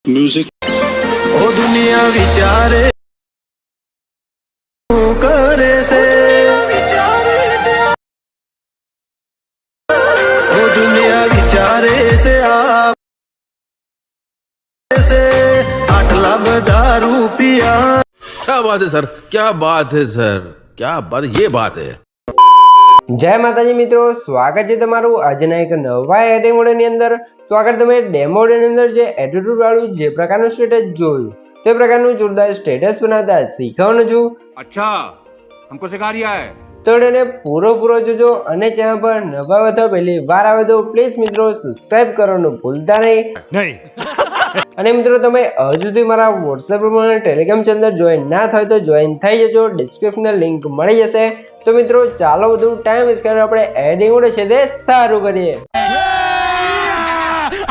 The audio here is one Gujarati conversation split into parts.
म्यूजिक ओ दुनिया विचारे करे से ओ दुनिया विचारे से आप से 8 लाख रुपया। क्या बात है सर, क्या बात है सर, क्या बात, ये बात है। जय माताजी मित्रों, स्वागत है तमारू આજના એક નવા એડિંગ મોડની અંદર। તો આગળ તમે ડેમો મોડની અંદર જે એટીટ્યુડ વાળું જે પ્રકારનું સ્ટેટસ જોયું તે પ્રકારનું જોરદાર સ્ટેટસ બનાવતા શીખવાનું છું। अच्छा हमको सिखा रिया है। તો એને પૂરો જોજો અને ચેનલ પર નવા હોય તો પહેલી વાર આવે તો પ્લીઝ મિત્રો સબસ્ક્રાઇબ કરવાનું ભૂલતા નહીં। અને મિત્રો તમે હજુ સુધી મારા વોટ્સએપ ગ્રુપ અને ટેલિગ્રામ ચેનલ જોઈન ના થાય તો જોઈન થઈ જજો, ડિસ્ક્રિપ્શનમાં લિંક મળી જશે। તો મિત્રો ચાલો વધુ ટાઈમ વેસ્ટ કરીને આપણે એડિંગ મોડ છે તે સારું કરીએ।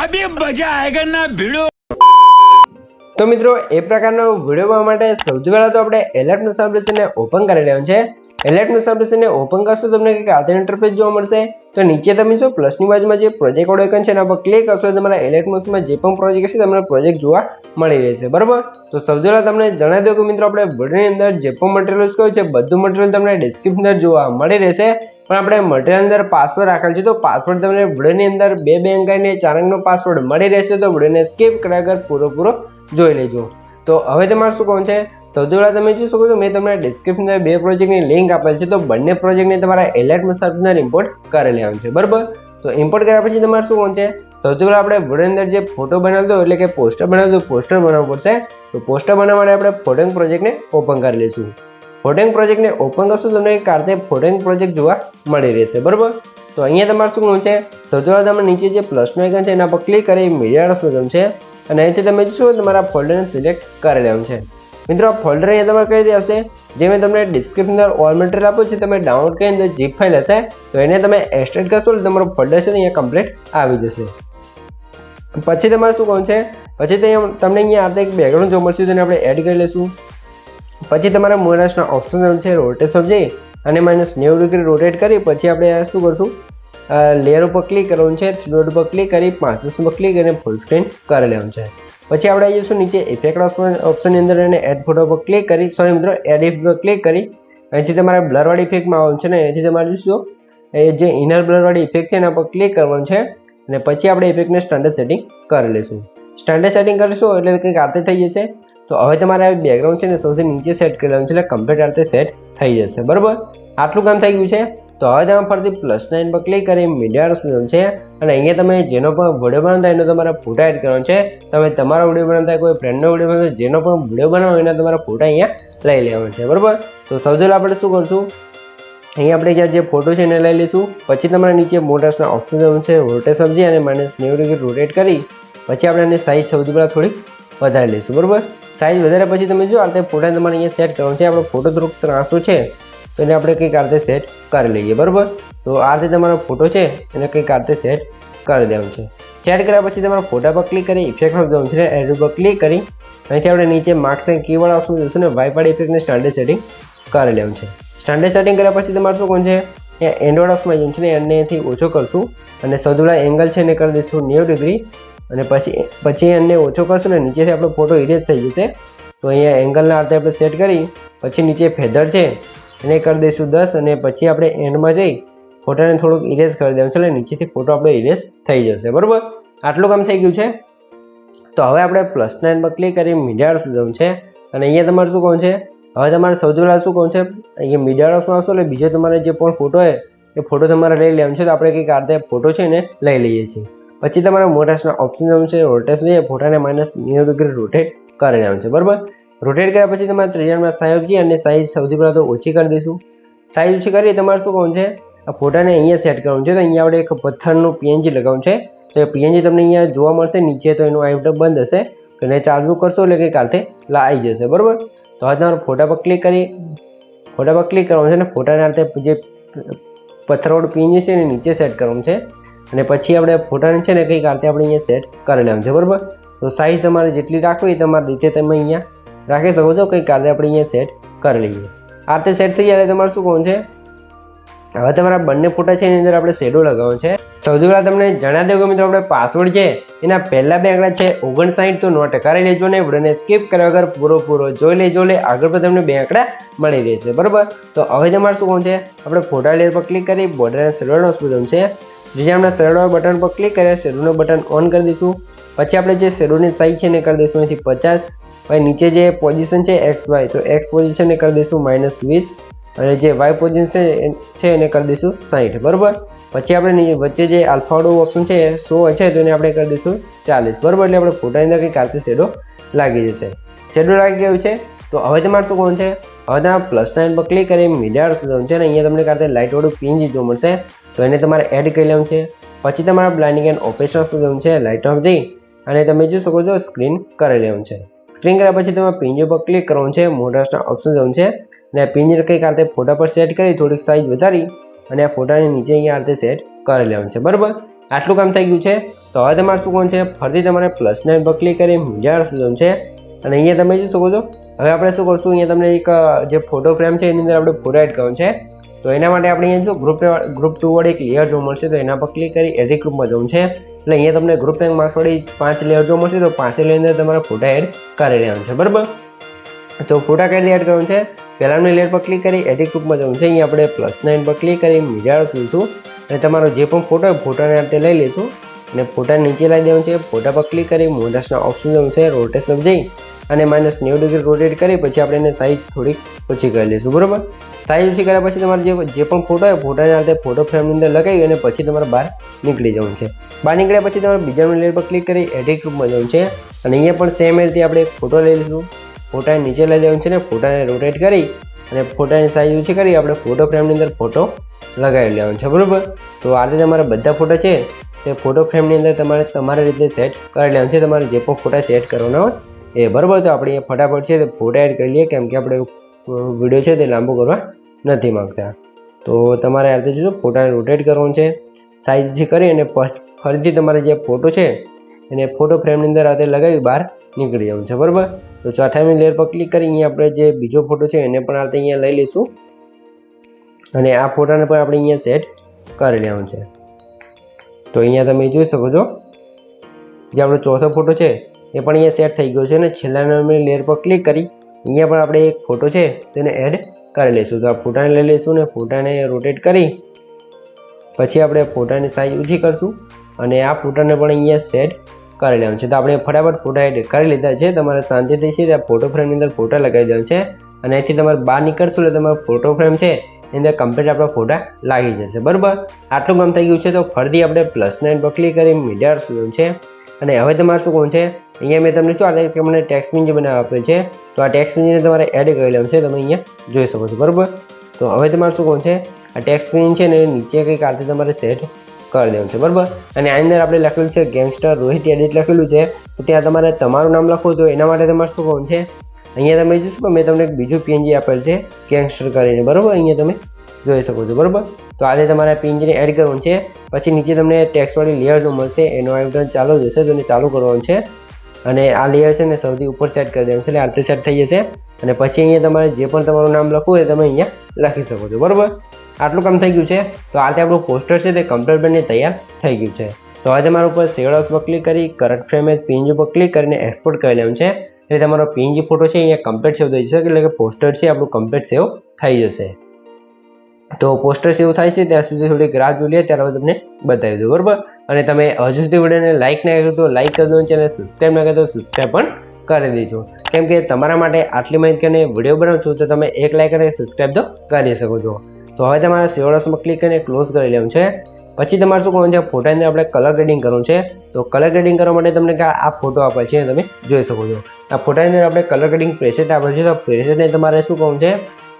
अभी मजा आएगा ना भिड़ो। તો મિત્રો એ પ્રકારનો વિડીયો બનાવવા માટે સૌથી પહેલા તો આપણે એલર્ટનું સબસ્ક્રિપ્શનને ઓપન કરી લેવાનું છે। એલર્ટનું સબસ્ક્રિપ્શનને ઓપન કરશો તમને કંઈક આવું ઇન્ટરફેસ જોવા મળશે। તો નીચે તમે જો પ્લસની બાજુમાં જે પ્રોજેક્ટ વાળો આઇકન છે એના પર ક્લિક કરશો તો તમારા એલર્ટ મોડમાં જે પણ પ્રોજેક્ટ હશે તમને પ્રોજેક્ટ જોવા મળી રહેશે, બરાબર। તો સૌથી પહેલા તમને જણાવી દઉં કે મિત્રો આપણે વિડીયોની અંદર જે પણ મટીરિયલ યુઝ કર્યું છે બધું મટીરિયલ તમને ડિસ્ક્રિપ્શનની અંદર જોવા મળી રહેશે। પણ આપણે મટીરિયલ અંદર પાસવર્ડ રાખેલ છે તો પાસવર્ડ તમને વિડીયોની અંદર 2 અંક અને 4 અંકનો પાસવર્ડ મળી રહેશે। તો વિડીયોને સ્કીપ કર્યા વગર પૂરો જોઈ લેજો। તો હવે તમારે શું કહું છે, સૌથી પહેલા તમે જોઈ શકો છો મેં તમને ડિસ્ક્રિપ્શનમાં 2 પ્રોજેક્ટની લિંક આપેલ છે। તો બંને પ્રોજેક્ટને તમારા એલર્ટમાં સબસ્ક્રિપ્શનને ઇમ્પોર્ટ કરી લેવાનું છે, બરાબર। તો ઇમ્પોર્ટ કર્યા પછી તમારે શું કહું છે, સૌથી પહેલા આપણે વિડીયોની અંદર જે ફોટો બનાવતો એટલે કે પોસ્ટર બનાવતો પોસ્ટર બનાવવું પડશે। તો પોસ્ટર બનાવવા માટે આપણે ફોટોઈંગ પ્રોજેક્ટને ઓપન કરી લઈશું। ફોટોઈંગ પ્રોજેક્ટને ઓપન કરશો તમને કાર્તે ફોટોઈંગ પ્રોજેક્ટ જોવા મળી રહેશે, બરાબર। તો અહીંયા તમારે શું કહું છે, સૌથી પહેલા તમે નીચે જે પ્લસનું આઇકન છે એના પર ક્લિક કરી મીડિયા રસનું છે અને અહીંથી તમે જોશો તમારા ફોલ્ડરને સિલેક્ટ કરી લેવાનું છે। મિત્રો આ ફોલ્ડર અહીંયા તમારે કઈ રીતે આવશે, જે મેં તમને ડિસ્ક્રિપ્શનની અંદર ઓલ મટીરિયલ આપ્યું છે તમે ડાઉનલોડ કરીને અંદર zip ફાઇલ હશે તો એને તમે એક્સટ્રેક્ટ કરશો એટલે તમારો ફોલ્ડર છે અહીંયા કમ્પ્લીટ આવી જશે। પછી તમારે શું કહું છે, પછી તમને અહીંયા આ એક બેકગ્રાઉન્ડ જોવા મળશે તેને આપણે એડ કરી લઈશું। પછી તમારા મોરાશના ઓપ્શન છે રોટેટ ઓફ જઈ અને -90 ડિગ્રી રોટેટ કરી પછી આપણે શું કરશું, લેયર ઉપર ક્લિક કરવાનું છે, ડોટ ઉપર ક્લિક કરી 5 ઉપર ક્લિક કરીને ફૂલ સ્ક્રીન કરી લેવાનું છે। પછી આપણે આવી જઈશું નીચે ઇફેક્ટ ઓપ્શનની અંદર અને એડ ફોટો પર ક્લિક કરી મિત્રો એડ ઇફેક્ટ પર ક્લિક કરી અહીંથી તમારે બ્લરવાળી ઇફેક્ટમાં આવવાનું છે ને અહીંથી તમારે જોઈશું એ જે ઇનર બ્લરવાળી ઇફેક્ટ છે એના પર ક્લિક કરવાનું છે અને પછી આપણે ઇફેક્ટને સ્ટાન્ડર્ડ સેટિંગ કરી લઈશું। સ્ટાન્ડર્ડ સેટિંગ કરીશું એટલે કંઈક આરતે થઈ જશે। તો હવે તમારે બેકગ્રાઉન્ડ છે ને સૌથી નીચે સેટ કરી લેવાનું છે એટલે કમ્પ્લીટ આરતે સેટ થઈ જશે, બરાબર। આટલું કામ થઈ ગયું છે। તો હવે તમે ફરીથી +9 પર ક્લિક કરી મીડિયા રસનું છે અને અહીંયા તમે જેનો પણ વિડીયો બનાવતા એનો તમારા ફોટા એડ કરવાનો છે। તમે તમારો વિડીયો બનાવતા કોઈ ફ્રેન્ડનો વિડીયો બનાવતા જેનો પણ વિડીયો બનાવો એના તમારા ફોટા અહીંયા લઈ લેવાનો છે, બરાબર। તો સૌથી પહેલાં આપણે શું કરશું, અહીંયા આપણે જ્યાં જે ફોટો છે એને લઈ લઈશું। પછી તમારા નીચે મોટર્સના ઓપ્શન છે રોટેટ સમજી અને -90 ડિગ્રી રોટેટ કરી પછી આપણે એની સાઇઝ સૌથી પહેલાં થોડી વધારી લઈશું, બરાબર। સાઇઝ વધારે પછી તમે જો આ રીતે ફોટા તમારે અહીંયા સેટ કરવાનો છે। આપણો ફોટો થોડોક ત્રાસો છે તો એને આપણે કંઈક આ રીતે સેટ કરી લઈએ, બરાબર। તો આ રીતે તમારો ફોટો છે એને કંઈક આ રીતે સેટ કરી દેવાનું છે। સેટ કર્યા પછી તમારા ફોટા પર ક્લિક કરી ઇફેક્ટમાં જવાનું છે, એડ ઉપર ક્લિક કરી અહીંથી આપણે નીચે માર્ક્સ એન્ડ કીવર્ડ આવશું જોઈશું ને વાઇફાઈ ઇફેક્ટને સ્ટાન્ડર્ડ સેટિંગ કરી લેવાનું છે। સ્ટાન્ડર્ડ સેટિંગ કર્યા પછી તમારે શું કોણ છે એન્ડ્રોઇડ ઓપ્શનમાં જવાનું છે ને એનેથી ઓછો કરશું અને સૌથી પહેલાં એંગલ છે એને કરી દઈશું 90 ડિગ્રી અને પછી એને ઓછો કરશું ને નીચેથી આપણો ફોટો ઇરેઝ થઈ જશે। તો અહીંયા એંગલના અર્થે આપણે સેટ કરી પછી નીચે ફેધર છે એને કરી દઈશું 10 અને પછી આપણે એન્ડમાં જઈ ફોટાને થોડુંક ઇરેઝ કરી દેવાનું છે એટલે નીચેથી ફોટો આપણે ઇરેઝ થઈ જશે, બરાબર। આટલું કામ થઈ ગયું છે। તો હવે આપણે +9 પર ક્લિક કરી મીડિયા જવાનું છે અને અહીંયા તમારે શું કહું છે, હવે તમારે સૌથી પહેલાં શું કહું છે અહીંયા મીડિયા રસમાં આવશો એટલે બીજો તમારે જે પણ ફોટો હોય એ ફોટો તમારે લઈ લેવાનો છે। તો આપણે કંઈક આ રીતે ફોટો છે એને લઈ લઈએ છીએ। પછી તમારા મોટાસના ઓપ્શન જવાનું છે રોટેટ લઈએ ફોટાને -90 ડિગ્રી રોટેટ કરી લેવાનું છે, બરાબર। રોટેટ કર્યા પછી તમારે ત્રિજ્યામાં સાઈઝ જી અને સાઈઝ સૌથી પહેલાં તો ઓછી કરી દઈશું। સાઈઝ ઓછી કરી તમારે શું કહું છે આ ફોટાને અહીંયા સેટ કરવાનું છે। તો અહીંયા આપણે એક પથ્થરનું PNG લગાવવાનું છે તો એ PNG તમને અહીંયા જોવા મળશે નીચે, તો એનું આઈટમ બંધ હશે તો એને ચાલુ કરશો એટલે કંઈક આરતે આવી જશે, બરાબર। તો હવે તમારે ફોટા પર ક્લિક કરી ફોટા પર ક્લિક કરવાનું છે અને ફોટાને આરતે જે પથ્થરવાળું PNG છે એને નીચે સેટ કરવાનું છે અને પછી આપણે ફોટાને છે ને કંઈક આરતે આપણે અહીંયા સેટ કરી લેવાનું છે, બરાબર। તો સાઈઝ તમારે જેટલી રાખવી તમારી રીતે તમે અહીંયા રાખી શકો છો, કંઈક આરતે આપણે અહીંયા સેટ કરી લઈએ। આ રીતે સેટ થઈ જાય તમારે શું કહું છે, હવે તમારા બંને ફોટા છે એની અંદર આપણે શેડો લગાવવાનો છે। સૌથી પહેલાં તમને જણાવી દઉં કે મિત્રો આપણે પાસવર્ડ છે એના પહેલા બે આંકડા છે 59, તો નોટ કરી લેજો ને વિડીયોને સ્કીપ કર્યા વગર પૂરો જોઈ લેજો, આગળ પર તમને બે આંકડા મળી રહેશે, બરાબર. તો હવે તમારે શું કરવું છે, આપણે ફોટા લેયર પર ક્લિક કરી બોર્ડરના શેડોનો બટન છે, જે આપણે શેડો બટન પર ક્લિક કર્યા શેડોનું બટન ઓન કરી દઈશું. પછી આપણે જે શેડોની સાઈઝ છે એને કરી દઈશું અહીંથી 50. પછી નીચે જે પોઝિશન છે XY, તો X પોઝિશન ને કરી દઈશું -20 અને જે Y પોઝિશન છે એને કરી દઈશું 60, બરાબર. પછી આપણે વચ્ચે જે આલ્ફાવાળું ઓપ્શન છે 100 છે તો એને આપણે કરી દઈશું 40, બરાબર. એટલે આપણે ફોટાની અંદર કંઈક આરતી શેડો લાગી જશે. શેડો લાગી ગયું છે. તો હવે તમારે શું કરવાનું છે, હવે તમારે પ્લસ નાઇન પર ક્લિક કરી મીડિયા જવાનું છે ને અહીંયા તમને કારતે લાઇટવાળું PNG જોવા મળશે, તો એને તમારે એડ કરી લેવાનું છે. પછી તમારા બ્લાઇન્ડિંગ એન્ડ ઓપરેશન જવાનું છે, લાઇટ ઓફ જઈ અને તમે જોઈ શકો છો સ્ક્રીન કરી લેવાનું છે. સ્ક્રીન કર્યા પછી તમારે PNG પર ક્લિક કરવાનું છે, મોડર્સના ઓપ્શન જવાનું છે અને PNG કંઈક આરતે ફોટા પર સેટ કરી થોડીક સાઇઝ વધારી અને આ ફોટાની નીચે અહીંયા આરતે સેટ કરી લેવાનું છે, બરાબર. આટલું કામ થઈ ગયું છે. તો હવે તમારે શું કરવાનું છે, ફરીથી તમારે પ્લસ નાઇન પર ક્લિક કરી મીડિયા જવાનું છે અને અહીંયા તમે જોઈ શકો છો. હવે આપણે શું કરશું, અહીંયા તમને એક જે ફોટો ફ્રેમ છે એની અંદર આપણે ફોટો એડ કરવાનો છે. તો એના માટે આપણે અહીંયા જો ગ્રુપ 2 વાળી એક લેયર જોવા મળશે, તો એના પર ક્લિક કરી એડિટ ગ્રુપમાં જવું છે. એટલે અહીંયા તમને ગ્રુપ રેન્ક માર્ક્સ વાળી 5 લેયર જોવા મળશે, તો 5 લેયર અંદર તમારે ફોટા એડ કરી લેવાનું છે, બરાબર. તો ફોટા કઈ રીતે એડ કરવાનું છે, પહેલાની લેયર પર ક્લિક કરી એડિટ ગ્રુપમાં જવું છે. અહીંયા આપણે +9 પર ક્લિક કરી મીડિયા લઈશું અને તમારો જે પણ ફોટો હોય ફોટાને આપણે લઈ લઈશું અને ફોટા નીચે લાવી દેવાનું છે. ફોટા પર ક્લિક કરી મોડર્સના ઓપ્શન જવું છે, રોટેશન જઈ અને -90 ડિગ્રી રોટેટ કરી પછી આપણે એને સાઇઝ થોડીક ઓછી કરી લઈશું, બરાબર. સાઇઝ ઓછી કર્યા પછી તમારે જે પણ ફોટો હોય ફોટાને આપણે ફોટો ફ્રેમની અંદર લગાવી અને પછી તમારે બહાર નીકળી જવાનું છે. બહાર નીકળ્યા પછી તમારે બીજાની લેયર પર ક્લિક કરી એડિટ ગ્રુપમાં જવાનું છે અને અહીંયા પણ સેમ એ રીતે આપણે ફોટો લઈ લઈશું. ફોટાને નીચે લઈ દેવાનું છે ને ફોટાને રોટેટ કરી અને ફોટાની સાઇઝ ઓછી કરી આપણે ફોટો ફ્રેમની અંદર ફોટો લગાવી લેવાનો છે, બરાબર. તો આ રીતે તમારા બધા ફોટા છે તે ફોટો ફ્રેમની અંદર તમારી રીતે સેટ કરી લેવાનું છે, તમારે જે પણ ફોટા સેટ કરવાના હોય એ, બરાબર. તો આપણે અહીંયા ફટાફટ છે તે ફોટા એડ કરી લઈએ, કેમ કે આપણે વિડીયો છે તે લાંબો કરવા નથી માગતા. તો તમારે આ રીતે જો ફોટાને રોટેટ કરવાનું છે, સાઇઝ જે કરી અને ફરીથી તમારે જે ફોટો છે એને ફોટો ફ્રેમની અંદર આ રીતે લગાવી બહાર નીકળી જવાનું છે, બરાબર. તો ચોથાની લેયર પર ક્લિક કરી અહીંયા આપણે જે બીજો ફોટો છે એને પણ આ રીતે અહીંયા લઈ લઈશું અને આ ફોટાને પણ આપણે અહીંયા સેટ કરી લેવાનું છે. તો અહીંયા તમે જોઈ શકો છો જે આપણો ચોથો ફોટો છે એ પણ અહીંયા સેટ થઈ ગયો છે અને છેલ્લા નંબરની લેયર પર ક્લિક કરી અહીંયા પણ આપણે એક ફોટો છે તેને એડ કરી લઈશું. તો આ ફોટાને લઈ લઈશું ને ફોટાને રોટેટ કરી પછી આપણે ફોટાની સાઇઝ ઓછી કરશું અને આ ફોટાને પણ અહીંયા સેટ કરી લેવાનું છે. તો આપણે ફટાફટ ફોટા એડ કરી લીધા છે. તમારે શાંતિથી છે ત્યાં ફોટો ફ્રેમની અંદર ફોટા લગાવી દેવાનું છે અને અહીંથી તમારે બહાર નીકળશું એટલે તમારો ફોટો ફ્રેમ છે એની અંદર કમ્પ્લીટ આપણા ફોટા લાગી જશે, બરાબર. આટલું કામ થઈ ગયું છે. તો ફરીથી આપણે +9 પર ક્લિક કરી મીડિયા જોવાનું છે અને હવે તમારે શું કરવું છે, અહીંયા મેં તમને શું આ કે મને ટેક્સ્ટ પિન જે બનાવવા આપેલ છે, તો આ ટેક્સ્ટ પિનને તમારે એડ કરી લેવાનું છે, તમે અહીંયા જોઈ શકો છો, બરાબર. તો હવે તમારે શું કરવું છે, આ ટેક્સ્ટ પિન છે ને નીચે કંઈક આરતી તમારે સેટ કરી દેવાનું છે, બરાબર. અને આની અંદર આપણે લખેલું છે ગેંગસ્ટર રોહિત એડિટ લખેલું છે, તો ત્યાં તમારે તમારું નામ લખવું, તો એના માટે તમારે શું કરવું છે, અહીંયા તમે જોશો મેં તમને એક બીજું PNG આપેલ છે ગેંગસ્ટર કરીને, બરાબર. અહીંયા તમે જોઈ શકો છો, બરાબર. તો આજે તમારે PNGને એડ કરવાનું છે. પછી નીચે તમને ટેક્સ્ટવાળી લેયર જો મળશે એનો આઇકન ચાલુ જશે, તો એને ચાલુ કરવાનું છે અને આ લેયર છે ને સૌથી ઉપર સેટ કરી દેવાનું છે એટલે આરતી સેટ થઈ જશે અને પછી અહીંયા તમારે જે પણ તમારું નામ લખવું હોય તમે અહીંયા લખી શકો છો, બરાબર. આટલું કામ થઈ ગયું છે. તો આ રીતે આપણું પોસ્ટર છે તે કમ્પ્લીટ બનીને તૈયાર થઈ ગયું છે. તો હવે તમારા ઉપર સેવ હાઉસ પર ક્લિક કરી કરંટ ફ્રેમ એઝ PNG પર ક્લિક કરીને એક્સપોર્ટ કરી લેવાનું છે એટલે તમારો PNG ફોટો છે અહીંયા કમ્પ્લીટ સેવ થઈ જશે, એટલે કે પોસ્ટર છે આપણું કમ્પ્લીટ સેવ થઈ જશે. તો પોસ્ટર સેવ થાય છે ત્યાં સુધી થોડીક રાહ જોઈ લે, ત્યારે તમને બતાવી દઉં, બરાબર. અને તમે હજુ સુધી વિડીયોને લાઇક ના કર્યું તો લાઇક કરી દો, ચેનલ સબસ્ક્રાઈબ ના કર્યું તો સબસ્ક્રાઈબ પણ કરી દેજો, કેમ કે તમારા માટે આટલી માહિતી અને વિડીયો બનાવું છું તો તમે એક લાઇક અને સબસ્ક્રાઈબ તો કરી શકો છો. તો હવે તમારે સેવ હાઉસમાં ક્લિક કરીને ક્લોઝ કરી લેવાનું છે. પછી તમારે શું કરવાનું છે, ફોટાની અંદર આપણે કલર ગ્રેડિંગ કરવાનું છે. તો કલર ગ્રેડિંગ કરવા માટે તમને આ ફોટો આપે છે તમે જોઈ શકો છો. આ ફોટાની અંદર આપણે કલર ગ્રેડિંગ પ્રેસેટ આપે છે, તો પ્રેસેટને તમારે શું કરવાનું છે,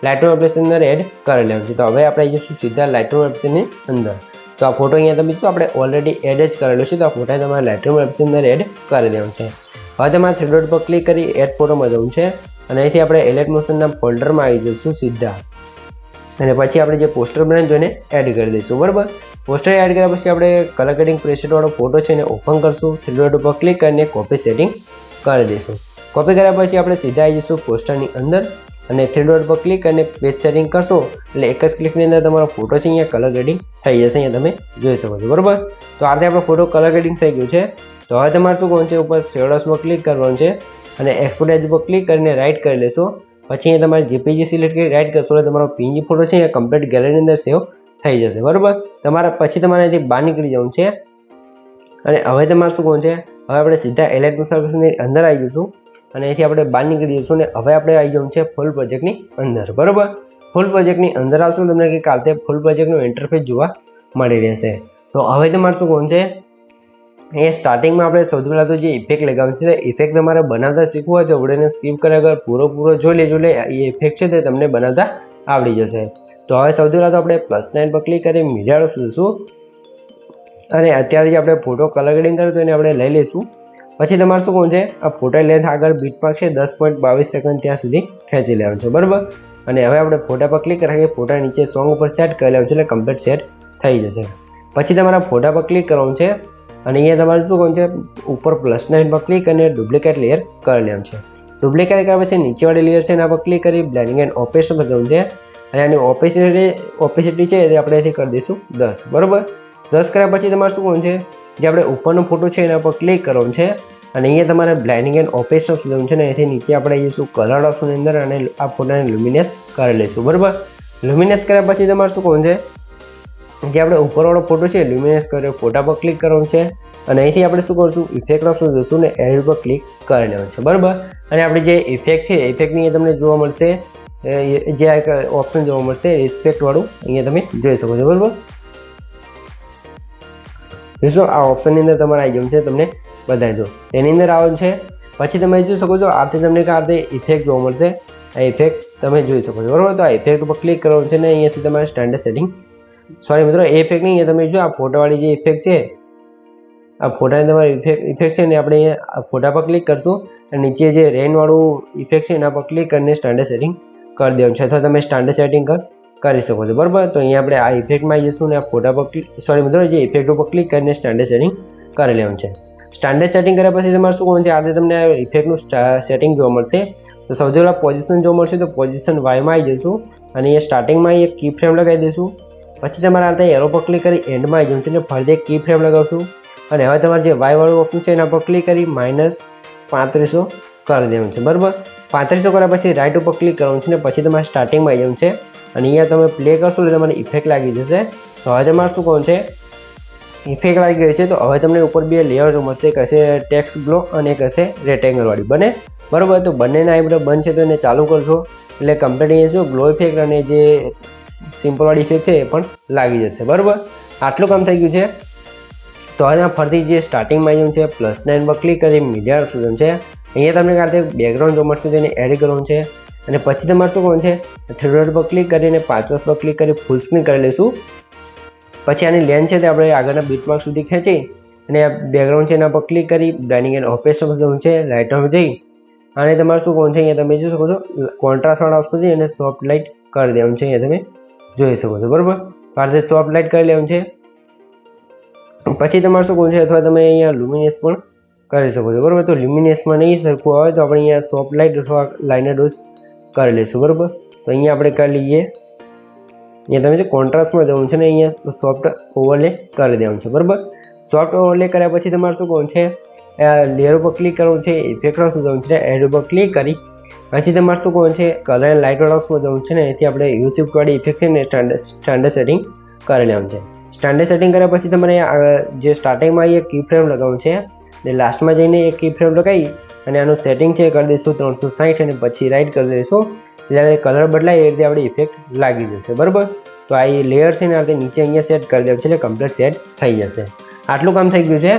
લાઇટરૂમ એપ્લિકેશન અંદર એડ કરી લેવાનું છે. તો હવે આપણે જઈશું સીધા લાઇટરૂમ એપ્લિકેશનની અંદર. તો આ ફોટો અહીંયા તમે શું આપણે ઓલરેડી એડ જ કરેલો છે, તો આ ફોટા તમારે લાઇટરૂમ એપ્લિકેશન અંદર એડ કરી દેવાનું છે. હવે તમારે 3 ડોટ પર ક્લિક કરી એડ ફોટોમાં જવું છે અને અહીંથી આપણે એલેટ મોશનના ફોલ્ડરમાં આવી જઈશું સીધા અને પછી આપણે જે પોસ્ટર બનાવી જોઈને એડ કરી દઈશું, બરાબર. પોસ્ટર એડ કર્યા પછી આપણે કલર ગ્રેડિંગ પ્રેસેટવાળો ફોટો છે એને ઓપન કરશું, 3 ડોટ ઉપર ક્લિક કરીને કોપી સેટિંગ કરી દઈશું. કોપી કર્યા પછી આપણે સીધા આવી જઈશું પોસ્ટરની અંદર અને થ્રી ડોટ પર ક્લિક અને પેજ સેટિંગ કરશો એટલે એક જ ક્લિકની અંદર તમારો ફોટો છે અહીંયા કલર ગ્રેડિંગ થઈ જશે. અહીંયા તમે જોઈ શકો છો. બરાબર, તો આ રીતે આપણો ફોટો કલર ગ્રેડિંગ થઈ ગયું છે. તો હવે તમારે શું કરવાનું છે, ઉપર શેડોઝ પર ક્લિક કરવાનું છે અને એક્સપોર્ટ એજ પર ક્લિક કરીને રાઈટ કરી લેશો. પછી અહીંયા તમારે જેપીજી સિલેક્ટ કરી રાઈટ કરશો એટલે તમારો પીએનજી ફોટો છે અહીંયા કમ્પ્લીટ ગેલેરીની અંદર સેવ થઈ જશે. બરાબર, પછી તમારે અહીંથી બહાર નીકળી જવાનું છે અને હવે તમારે શું કરવાનું છે, હવે આપણે સીધા ઇલેક્ટ્રોનિક સર્વિસની અંદર આવી જઈશું અને અહીંથી આપણે બહાર નીકળી જઈશું અને હવે આપણે આવી જવાનું છે ફૂલ પ્રોજેક્ટની અંદર. બરાબર, ફૂલ પ્રોજેક્ટની અંદર આવશું તમને કંઈક આ રીતે ફૂલ પ્રોજેક્ટનું ઇન્ટરફેસ જોવા મળી રહેશે. તો હવે તમારે શું કરવાનું છે, એ સ્ટાર્ટિંગમાં આપણે સૌથી પહેલાં તો જે ઇફેક્ટ લગાવવાની છે, ઇફેક્ટ તમારે બનાવતા શીખવું હોય તો વિડીયોને સ્કીપ કર્યા વગર પૂરો જોઈ લેજો એટલે એ ઇફેક્ટ છે તે તમને બનાવતા આવડી જશે. તો હવે સૌથી પહેલાં તો આપણે +9 પર ક્લિક કરી મીડિયા જોઈશું અને અત્યારે જે આપણે ફોટો કલર ગ્રેડિંગ કર્યું તો એને આપણે લઈ લઈશું. પછી તમારે શું કરવાનું છે, આ ફોટા લેન્થ આગળ બીટમાર્ક છે 10.22 સેકન્ડ ત્યાં સુધી ખેંચી લેવાનું છે. બરાબર, અને હવે આપણે ફોટા પર ક્લિક કરીએ, ફોટા નીચે સોંગ ઉપર સેટ કરી લેવાનું છે એટલે કમ્પ્લીટ સેટ થઈ જશે. પછી તમારા ફોટા પર ક્લિક કરવાનું છે અને અહીંયા તમારે શું કરવાનું છે, ઉપર +9 પર ક્લિક અને ડુપ્લિકેટ લેયર કરી લેવાનું છે. ડુપ્લિકેટ કર્યા પછી નીચેવાળી લેયર છે એના પર ક્લિક કરી બ્લેન્ડિંગ એન્ડ ઓપેશન પર જવાનું છે અને આની ઓપેસિટી છે એ આપણે અહીંથી કરી દઈશું 10. બરાબર, 10 કર્યા પછી તમારે શું કરવાનું છે, જે આપણે ઉપરનો ફોટો છે એના પર ક્લિક કરવાનું છે અને અહીંયા તમારે બ્લાઇન્ડિંગ એન્ડ ઓપેશન જવાનું છે ને અહીંથી નીચે આપણે જઈશું કલર ઓપ્શનની અંદર અને આ ફોટાને લ્યુમિનેસ કરી લઈશું. બરાબર, લ્યુમિનેસ કર્યા પછી તમારે શું કરવાનું છે, જે આપણે ઉપરવાળો ફોટો છે લ્યુમિનેસ કર્યો ફોટા પર ક્લિક કરવાનું છે અને અહીંથી આપણે શું કરશું, ઇફેક્ટ ઓપ્શન જઈશું ને એડ પર ક્લિક કરી લેવાનું છે. બરાબર, અને આપણી જે ઇફેક્ટ છે ઇફેક્ટની તમને જોવા મળશે, જે એક ઓપ્શન જોવા મળશે રિસ્પેક્ટવાળું અહીંયા તમે જોઈ શકો છો. બરાબર, જોશો આ ઓપ્શનની અંદર તમારે આવી જવું છે, તમને બતાવી દો એની અંદર આવવાનું છે. પછી તમે જોઈ શકો છો આથી તમને આ રીતે ઇફેક્ટ જોવા મળશે, આ ઇફેક્ટ તમે જોઈ શકો છો. બરાબર, તો આ ઇફેક્ટ ઉપર ક્લિક કરવાનું છે ને અહીંયાથી તમારે સ્ટાન્ડર્ડ સેટિંગ મિત્રો એ ઇફેક્ટ નહીં, તમે જો આ ફોટાવાળી જે ઇફેક્ટ છે, આ ફોટાની તમારી ઇફેક્ટ છે ને આપણે અહીંયા ફોટા પર ક્લિક કરશું અને નીચે જે રેનવાળું ઇફેક્ટ છે એના પર ક્લિક કરીને સ્ટાન્ડર્ડ સેટિંગ કરી દેવાનું છે અથવા તમે સ્ટાન્ડર્ડ સેટિંગ કરી શકો છો. બરાબર, તો અહીંયા આપણે આ ઇફેક્ટમાં આવી જઈશું ને આ ફોટા પર મિત્રો જે ઇફેક્ટ ઉપર ક્લિક કરીને સ્ટાન્ડર્ડ સેટિંગ કરી લેવાનું છે. સ્ટાન્ડર્ડ સેટિંગ કર્યા પછી તમારે શું કરવાનું છે, આ તમને ઇફેક્ટનું સેટિંગ જોવા મળશે. તો સૌથી પહેલાં પોઝિશન જોવા મળશે તો પોઝિશન વાયમાં આવી જઈશું અને અહીંયા સ્ટાર્ટિંગમાં એક કી ફ્રેમ લગાવી દઈશું. પછી તમારે આ રીતે એરો પર ક્લિક કરી એન્ડમાં આવી જવું છે એટલે ફરીથી એક કી ફ્રેમ લગાવશું અને હવે તમારે જે વાયવાળું ઓપ્શન છે એના પર ક્લિક કરી -3500 કરી દેવાનું છે. બરાબર, 3500 કર્યા પછી રાઈટ ઉપર ક્લિક કરવાનું છે ને પછી તમારે સ્ટાર્ટિંગમાં આવી જવું છે અને અહીંયા તમે પ્લે કરશો એટલે તમારે ઇફેક્ટ લાગી જશે. તો હવે તમારે શું કરવાનું છે, ઇફેક્ટ લાગી ગઈ છે તો હવે તમને ઉપર બે લેયર જોવા મળશે, એક હશે ટેક્સ્ટ બ્લોક અને એક હશે રેક્ટેંગલવાળી બને. બરાબર, તો બંનેના આપણે બંધ છે તો એને ચાલુ કરશો એટલે કમ્પ્લીટ અહીંયા શું ગ્લો ઇફેક્ટ અને જે સિમ્પલવાળી ઇફેક્ટ છે એ પણ લાગી જશે. બરાબર, આટલું કામ થઈ ગયું છે. તો હવે ફરીથી જે સ્ટાર્ટિંગમાં આવ્યું છે +9 પર ક્લિક કરી મીડિયા સ્ટુડિયો છે, અહીંયા તમને આ રીતે બેકગ્રાઉન્ડ જોવા મળશે તેને એડ કરવાનું છે અને પછી તમારે શું કરવાનું છે, થ્રી ડોટ પર ક્લિક કરીને 5 પર ક્લિક કરી ફૂલ સ્ક્રીન કરી લઈશું. પછી આની લેન્થ છે તે આપણે આગળના બીટમાર્ક સુધી ખેંચી અને આ બેકગ્રાઉન્ડ છે એના પર ક્લિક કરી બ્લાઇન્ડિંગ એન્ડ ઓપેશન જવું છે, લાઇટમાં જઈ અને તમારે શું કરવાનું છે, અહીંયા તમે જોઈ શકો છો કોન્ટ્રાસ્ટવાળા ઓપ્શન છે અને સોફ્ટ લાઇટ કરી દેવાનું છે, અહીંયા તમે જોઈ શકો છો. બરાબર, આ રીતે સોફ્ટ લાઇટ કરી લેવાનું છે. પછી તમારે શું કરવાનું છે, અથવા તમે અહીંયા લ્યુમિનેસ પણ કરી શકો છો. બરાબર, તો લ્યુમિનેસમાં નહીં સરખું આવે તો આપણે અહીંયા સોફ્ટ લાઇટ અથવા લાઇનર ડોઝ કરી લઈશું. બરાબર, તો અહીંયા આપણે કરી લઈએ, અહીંયા તમે જે કોન્ટ્રાસ્ટમાં જવું છે ને અહીંયા સોફ્ટ ઓવરલે કરી દેવાનું છે. બરાબર, સોફ્ટ ઓવરલે કર્યા પછી તમારે શું કરવાનું છે, લેયર ઉપર ક્લિક કરવાનું છે, ઇફેક્ટમાં શું જવું છે, એડ ઉપર ક્લિક કરી અહીંથી તમારે શું કરવાનું છે, કલર એન્ડ લાઇટ વાળામાં જવું છે ને અહીંથી આપણે યુ શિફ્ટ વાળી ઇફેક્ટ છે ને સ્ટાન્ડર્ડ સેટિંગ કરી લેવાનું છે. સ્ટાન્ડર્ડ સેટિંગ કર્યા પછી તમારે જે સ્ટાર્ટિંગમાં એક કી ફ્રેમ લગાવવાનું છે ને લાસ્ટમાં જઈને એક કી ફ્રેમ લગાવી અને આનું સેટિંગ છે કરી દઈશું 360 અને પછી રાઈટ કરી દઈશું એટલે કલર બદલાય એ રીતે આપણી ઇફેક્ટ લાગી જશે. બરાબર, તો આ લેયર છે ને આ રીતે નીચે અહીંયા સેટ કરી દેવું છે એટલે કમ્પ્લીટ સેટ થઈ જશે. આટલું કામ થઈ ગયું છે.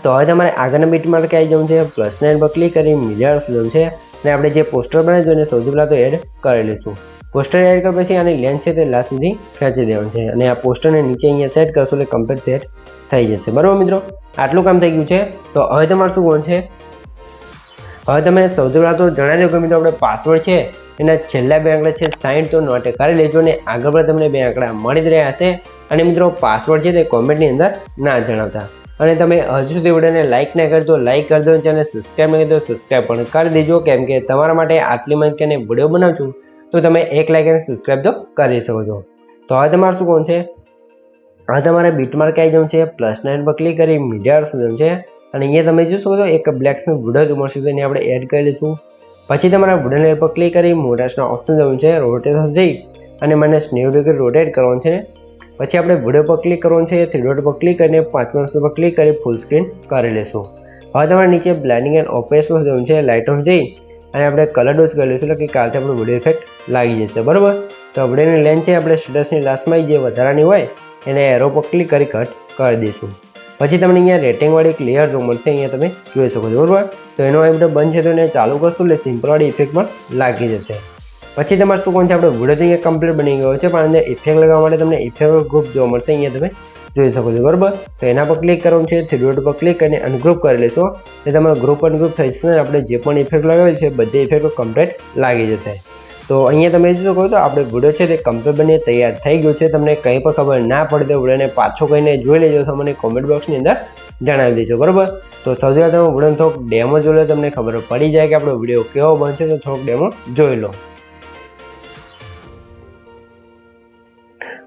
તો હવે તમારે આગળના બીટમાં આવી જવું છે, +9 પર ક્લિક કરી મીડિયા જવું છે અને આપણે જે પોસ્ટર બનાવ્યું એને સૌથી પહેલાં તો એડ કરી લઈશું. પોસ્ટર એડ કર્યા પછી આની લેન્થ છે તે લાસ્ટ સુધી ખેંચી દેવાનું છે અને આ પોસ્ટરને નીચે અહીંયા સેટ કરશો એટલે કમ્પ્લીટ સેટ થઈ જશે. બરાબર મિત્રો, આટલું કામ થઈ ગયું છે. તો હવે તમારે શું કરવાનું છે, હવે તમે સૌથી પહેલાં તો જણાવી દો કે મિત્રો આપણે પાસવર્ડ છે એના છેલ્લા બે આંકડા છે 60 તો નોટ કરી લેજો અને આગળ પણ તમને બે આંકડા મળી જ રહ્યા હશે અને મિત્રો પાસવર્ડ છે તે કોમેન્ટની અંદર ના જણાવતા. અને તમે હજુ સુધી વિડીયોને લાઇક ના કરી તો લાઇક કરી દો, ચેનલ સબસ્ક્રાઈબ નહીં કરી તો સબસ્ક્રાઈબ પણ કરી દેજો, કેમ કે તમારા માટે આટલી માહિતી અને વિડીયો બનાવું છું તો તમે એક લાઇક અને સબસ્ક્રાઈબ તો કરી શકો છો. તો હવે તમારે શું કોણ છે, હવે તમારે બીટમાર્ક આવી જવું છે, +9 પર ક્લિક કરી મીડિયા જવું છે અને અહીંયા તમે જોઈ શકો છો એક બ્લેક્સનું વિડીયો જોવા મળશે તો એને આપણે એડ કરી લઈશું. પછી તમારા વિડીયો પર ક્લિક કરી મોટાસના ઓપ્શન જવું છે, રોટેશન જઈ અને મને 90 ડિગ્રી રોટેટ કરવાનું છે. પછી આપણે વિડીયો પર ક્લિક કરવાનું છે, 3 ડોટ પર ક્લિક કરીને 5 વર્ષ પર ક્લિક કરી ફૂલ સ્ક્રીન કરી લેશું. હવે તમારે નીચે બ્લેન્ડિંગ એન્ડ ઓપરેશન જવું છે, લાઇટ ઓફ જઈ અને આપણે કલર ડોઝ કરી લઈશું એટલે કે કાલથી આપણું વિડીયો ઇફેક્ટ લાગી જશે. બરાબર, તો વિડીયોની લેન્થ છે આપણે સ્ટેટસની લાસ્ટમાં જે વધારાની હોય એને એરો પર ક્લિક કરી કટ કરી દઈશું. પછી તમને અહીંયા રેટિંગવાળી એક લેયર જોવા મળશે, અહીંયા તમે જોઈ શકો છો. બરાબર, તો એનો આ વિડીયો બંધ છે તો એને ચાલુ કરશું એટલે સિમ્પલવાળી ઇફેક્ટ પણ લાગી જશે. પછી તમારે શું કોણ છે, આપણે વિડીયો તો અહીંયા કમ્પ્લીટ બની ગયો છે, પણ અંદર ઇફેક્ટ લગાવવા માટે તમને ઇફેક્ટ ગ્રુપ જોવા મળશે, અહીંયા તમે જોઈ શકો છો. બરાબર, તો એના પર ક્લિક કરવાનું છે, 3 ડોટ પર ક્લિક કરીને અનગ્રુપ કરી લેશો એટલે તમારો ગ્રુપ અનગ્રુપ થઈ જશે અને આપણે જે પણ ઇફેક્ટ લગાવેલ છે બધી ઇફેક્ટો કમ્પ્લીટ લાગી જશે. તો અહીંયા તમે જોઈ શકો છો આપણે વિડીયો છે તે કમ્પ્લીટ બની તૈયાર થઈ ગયો છે. તમને કંઈ પણ ખબર ના પડે તો વિડીયોને પાછો કહીને જોઈ લેજો, તો મને કોમેન્ટ બોક્સની અંદર જણાવી દેજો. બરાબર, તો સૌથી પહેલાં તમે વિડીયોનો થોડોક ડેમો જોઈ લો, તમને ખબર પડી જાય કે આપણો વિડીયો કેવો બનશે, તો થોડોક ડેમો જોઈ લો.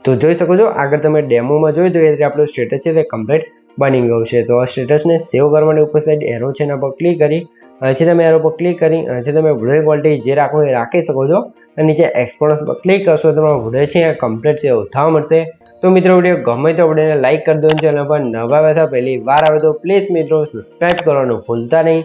તો જોઈ શકો છો આગળ તમે ડેમોમાં જોઈ તો એ રીતે આપણું સ્ટેટસ છે તે કમ્પ્લીટ બની ગયું છે. તો આ સ્ટેટસને સેવ કરવા માટે ઉપર સાઈડ એરો છે એના પર ક્લિક કરી અહીંથી તમે એરો પર ક્લિક કરી અહીંથી તમે વિડીયો ક્વોલિટી જે રાખો એ રાખી શકો છો અને નીચે એક્સપોર્ટ પર ક્લિક કરશો તો તમારો વિડીયો છે એ કમ્પ્લીટ છે એવું થવા મળશે. તો મિત્રો વિડીયો ગમે તો વિડીયોને લાઇક કરી દો, ચેનલ પર નવા આવ્યા પહેલી વાર આવે તો પ્લીઝ મિત્રો સબસ્ક્રાઈબ કરવાનું ભૂલતા નહીં